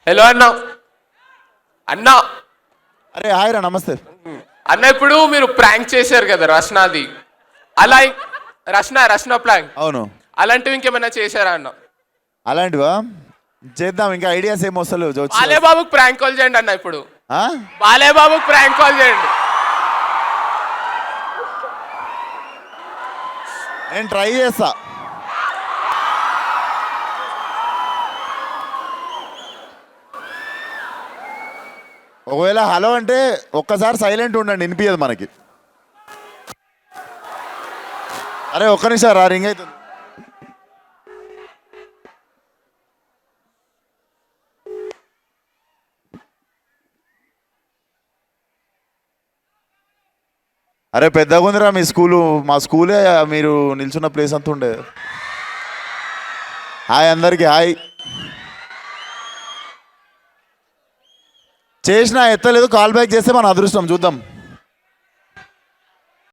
Hello అన్న. అన్న అరే హాయ్ రా, నమస్తే. అన్న ఇప్పుడు మీరు ప్రాంక్ చేశారు కదా రష్నాది, అలా రష్న ప్రాంక్. అవును. అలాంటివి ఇంకేమైనా చేశారా అన్న? అలాంటివా చేద్దాం, ఇంకా ఐడియాస్ ఏం వస్తలేవు. బాలేబాబుకి ప్రాంక్ కాల్ చేయండి అన్న. ఇప్పుడు ఆ? బాలేబాబుకి ప్రాంక్ కాల్ చేయండి. నేను ట్రై చేస్తా. ఒకవేళ హలో అంటే ఒక్కసారి సైలెంట్ ఉండండి, వినిపించదు మనకి. అరే ఒక్క నిమిషం రా, రింగ్ అవుతుంది. అరే పెద్దగా ఉందిరా మీ స్కూలు, మా స్కూలే మీరు నిల్చున్న ప్లేస్ అంతా ఉండే. హాయ్ అందరికీ, హాయ్. చేసినా ఎత్తలేదు, కాల్ బ్యాక్ చేస్తే మన అదృష్టం, చూద్దాం.